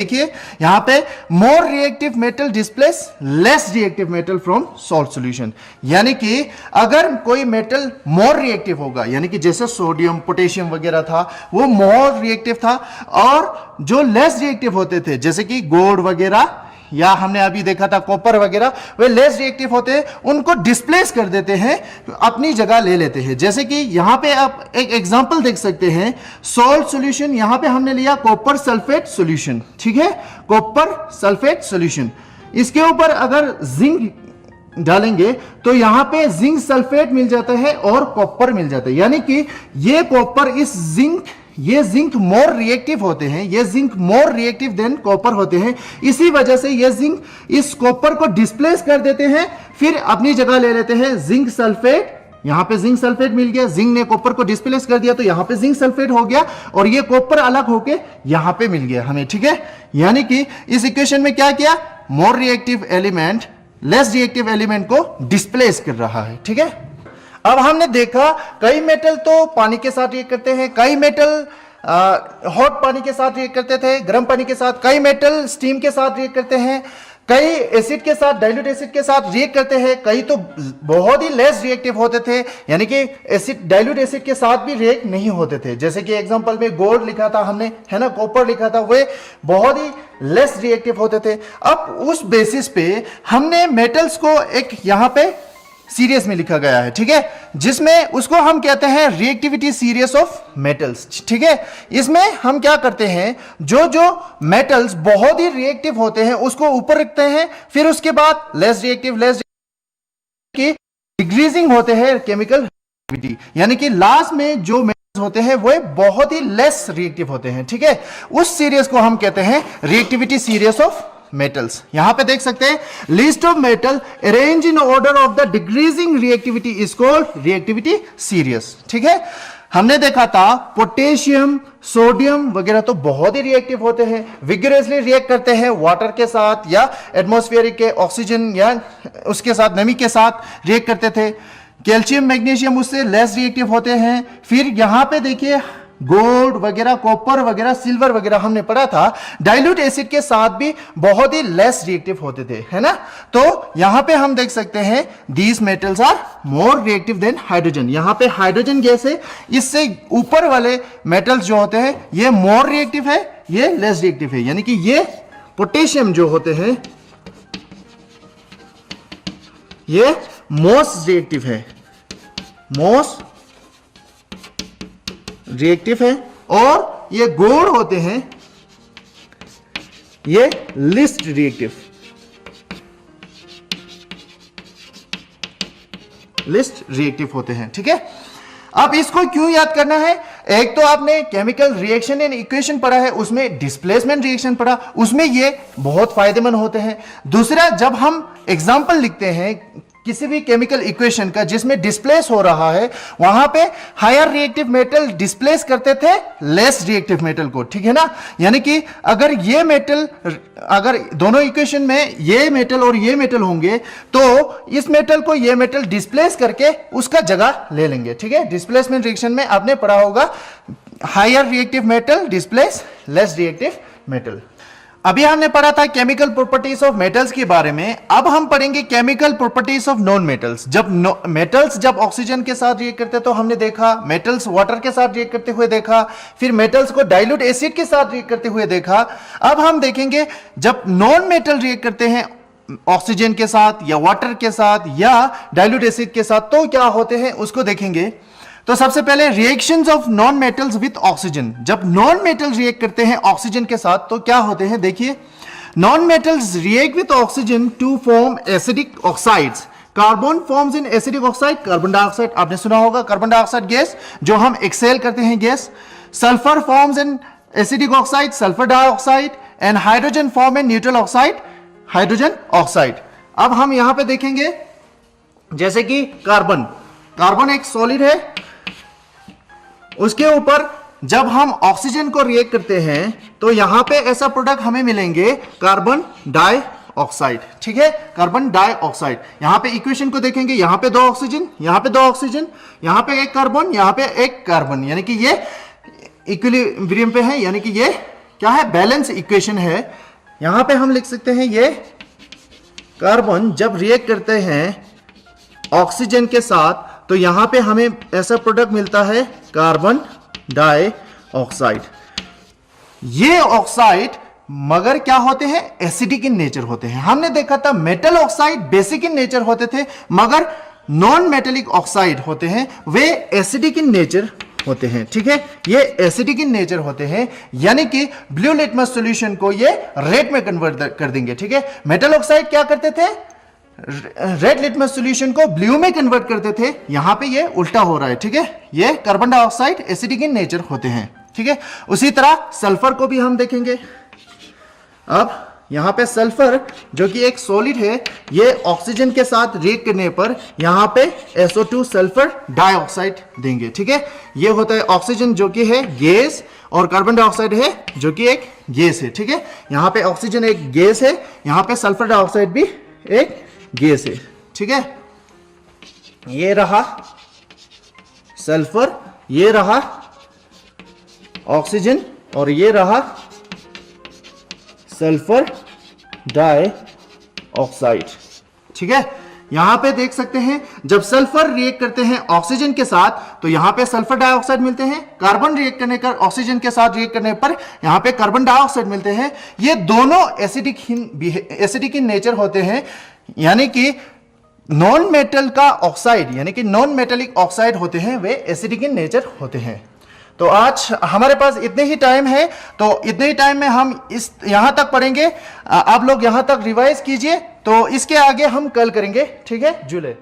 देखिए यहां पे more reactive metal displace less reactive metal from salt solution, यानी कि अगर कोई मेटल मोर रिएक्टिव होगा, यानी कि जैसे सोडियम पोटेशियम वगैरह था वो मोर रिएक्टिव था, और जो लेस रिएक्टिव होते थे जैसे कि गोल्ड वगैरह या हमने अभी देखा था कॉपर वगैरह, वे लेस रिएक्टिव होते हैं, उनको डिस्प्लेस कर देते हैं, अपनी जगह ले लेते हैं। जैसे कि यहां पे आप एक एग्जांपल देख सकते हैं, सॉल्ट सॉल्यूशन, यहां पे हमने लिया कॉपर सल्फेट सॉल्यूशन, ठीक है, कॉपर सल्फेट सॉल्यूशन। इसके ऊपर अगर जिंक डालेंगे तो यहां पे जिंक सल्फेट मिल जाता है और कॉपर मिल जाता है, यानी कि ये कॉपर ये जिंक मोर रिएक्टिव होते हैं, ये जिंक मोर रिएक्टिव देन कॉपर होते हैं, इसी वजह से ये जिंक इस कॉपर को डिस्प्लेस कर देते हैं, फिर अपनी जगह ले लेते हैं जिंक सल्फेट। यहां पे जिंक सल्फेट मिल गया, जिंक ने कॉपर को डिस्प्लेस कर दिया तो यहां पे जिंक सल्फेट हो गया और ये कॉपर अलग होके यहां पे मिल गया हमें, ठीक है। यानी कि इस इक्वेशन में क्या किया, more reactive element less reactive element को डिस्प्लेस कर रहा है, ठीक है। अब हमने देखा कई मेटल तो पानी के साथ रिएक्ट करते हैं, कई मेटल हॉट पानी के साथ रिएक्ट करते थे, गर्म पानी के साथ, कई मेटल स्टीम के साथ रिएक्ट करते हैं, कई एसिड के साथ डाइल्यूट एसिड के साथ रिएक्ट करते हैं, कई तो बहुत ही लेस रिएक्टिव होते थे, यानी कि एसिड डाइल्यूट एसिड के साथ भी रिएक्ट नहीं होते थे। जैसे कि एग्जांपल में गोल्ड लिखा था हमने, है ना, कॉपर लिखा था, वे बहुत ही लेस रिएक्टिव होते थे। अब उस बेसिस पे हमने मेटल्स को एक यहां पे सीरीज में लिखा गया है, ठीक है, जिसमें उसको हम कहते हैं रिएक्टिविटी सीरीज ऑफ मेटल्स, ठीक है। इसमें हम क्या करते हैं, जो मेटल्स बहुत ही रिएक्टिव होते हैं उसको ऊपर रखते हैं, फिर उसके बाद लेस रिएक्टिव की डिक्रीजिंग होते हैं केमिकल रिएक्टिविटी, यानी कि लास्ट में जो मेटल्स होते हैं वो बहुत ही लेस रिएक्टिव होते हैं, ठीक है। उस सीरीज को हम कहते हैं रिएक्टिविटी सीरीज ऑफ मेटल्स। यहां पे देख सकते हैं list of metal arrange in order of the decreasing reactivity is called reactivity series, ठीक है। हमने देखा था पोटेशियम सोडियम वगैरह तो बहुत ही रिएक्टिव होते हैं, विगरसली रिएक्ट करते हैं वाटर के साथ या एटमॉस्फेरिक के ऑक्सीजन या उसके साथ नमी के साथ रिएक्ट करते थे। कैल्शियम मैग्नीशियम उससे लेस रिएक्टिव होते हैं। फिर यहां पे देखिए गोल्ड वगैरह कॉपर वगैरह सिल्वर वगैरह हमने पढ़ा था डाइल्यूट एसिड के साथ भी बहुत ही लेस रिएक्टिव होते थे, है ना। तो यहां पे हम देख सकते हैं these metals are more reactive than hydrogen. यहां पे हाइड्रोजन गैस है, इससे ऊपर वाले मेटल्स जो होते हैं ये मोर रिएक्टिव है, ये लेस रिएक्टिव है, यानी कि ये पोटेशियम जो होते हैं ये मोस्ट रिएक्टिव है, मोस्ट रिएक्टिव है, और ये गोल्ड होते हैं ये लिस्ट रिएक्टिव, लिस्ट रिएक्टिव होते हैं, ठीक है। अब इसको क्यों याद करना है, एक तो आपने केमिकल रिएक्शन एंड इक्वेशन पढ़ा है, उसमें डिस्प्लेसमेंट रिएक्शन पढ़ा, उसमें ये बहुत फायदेमंद होते हैं। दूसरा, जब हम एग्जांपल लिखते हैं किसी भी केमिकल इक्वेशन का जिसमें डिस्प्लेस हो रहा है, वहां पे हायर रिएक्टिव मेटल डिस्प्लेस करते थे लेस रिएक्टिव मेटल को, ठीक है ना। यानी कि अगर ये मेटल, अगर दोनों इक्वेशन में ये मेटल और ये मेटल होंगे तो इस मेटल को ये मेटल डिस्प्लेस करके उसका जगह ले लेंगे, ठीक है। डिस्प्लेसमेंट रिएक्शन में आपने पढ़ा होगा higher reactive metal displace less reactive metal. अभी हमने पढ़ा था केमिकल प्रॉपर्टीज ऑफ मेटल्स के बारे में, अब हम पढ़ेंगे chemical properties of non metals. जब मेटल्स जब ऑक्सीजन के साथ रिएक्ट करते तो हमने देखा, मेटल्स वाटर के साथ रिएक्ट करते हुए देखा, फिर मेटल्स को डाइल्यूट एसिड के साथ रिएक्ट करते हुए देखा। अब हम देखेंगे जब नॉन मेटल रिएक्ट करते हैं ऑक्सीजन के साथ या वाटर के साथ या डाइल्यूट एसिड के साथ तो क्या होते हैं उसको देखेंगे। तो सबसे पहले reactions of non metals with oxygen. जब नॉन मेटल रिएक्ट करते हैं ऑक्सीजन के साथ तो क्या होते हैं, देखिए non metals react with oxygen to form acidic oxides. Carbon forms in acidic oxide, carbon dioxide आपने सुना होगा, कार्बन डाइऑक्साइड गैस जो हम एक्सेल करते हैं gas. Sulphur forms in acidic oxide, sulphur dioxide, and hydrogen form in neutral oxide, hydrogen oxide. अब हम यहां पे देखेंगे जैसे कि कार्बन, कार्बन एक सॉलिड है, उसके ऊपर जब हम ऑक्सीजन को रिएक्ट करते हैं तो यहां पे ऐसा प्रोडक्ट हमें मिलेंगे कार्बन डाइऑक्साइड, ठीक है, कार्बन डाइऑक्साइड। यहां पे इक्वेशन को देखेंगे, यहां पे 2 ऑक्सीजन, यहां पे 2 ऑक्सीजन, यहां पे 1 कार्बन, यहां पे 1 कार्बन, यानी कि ये इक्विलिब्रियम पे है, यानी कि ये क्या है, बैलेंस इक्वेशन है। यहां पे हम लिख सकते हैं ये कार्बन जब रिएक्ट करते हैं ऑक्सीजन के साथ तो यहां पे हमें ऐसा प्रोडक्ट मिलता है कार्बन डाइऑक्साइड। ये ऑक्साइड मगर क्या होते हैं, एसिडिक इन नेचर होते हैं। हमने देखा था metal oxide basic in nature होते थे, मगर नॉन मेटेलिक ऑक्साइड होते हैं वे एसिडिक इन नेचर होते हैं। ठीक है, ये एसिडिक इन नेचर होते हैं, यानी कि ब्लू लिटमस सॉल्यूशन को ये रेड में कन्वर्ट कर देंगे। ठीक है, मेटल ऑक्साइड क्या करते थे, रेड लिटमस सॉल्यूशन को ब्लू में कन्वर्ट करते थे, यहां पे ये उल्टा हो रहा है। ठीक है, ये carbon dioxide acidic in nature होते हैं। ठीक है, उसी तरह सल्फर को भी हम देखेंगे। अब यहां पे सल्फर जो कि एक सॉलिड है, ये ऑक्सीजन के साथ रिएक्ट करने पर यहां पे SO2 सल्फर डाइऑक्साइड देंगे। ठीक है, ये होता है ऑक्सीजन जो कि है गैस और कार्बन डाइऑक्साइड है जो कि एक गैस है। ठीक है, यहां पे ऑक्सीजन एक गैस है, यहां पे सल्फर डाइऑक्साइड भी एक गैस है। ठीक है, ये रहा सल्फर, ये रहा ऑक्सीजन और ये रहा सल्फर डाइऑक्साइड। ठीक है, यहां पे देख सकते हैं जब सल्फर रिएक्ट करते हैं ऑक्सीजन के साथ तो यहां पे सल्फर डाइऑक्साइड मिलते हैं, कार्बन रिएक्ट करने का ऑक्सीजन के साथ रिएक्ट करने पर यहां पे कार्बन डाइऑक्साइड मिलते हैं। ये दोनों एसिडिक इन नेचर होते हैं, यानी कि नॉन मेटल का ऑक्साइड यानी कि नॉन मेटेलिक ऑक्साइड होते हैं, वे एसिडिक इन नेचर होते हैं। तो आज हमारे पास इतने ही टाइम है, तो इतने ही टाइम में हम इस यहां तक पढ़ेंगे। आप लोग यहां तक रिवाइज कीजिए, तो इसके आगे हम कल करेंगे। ठीक है, जुले।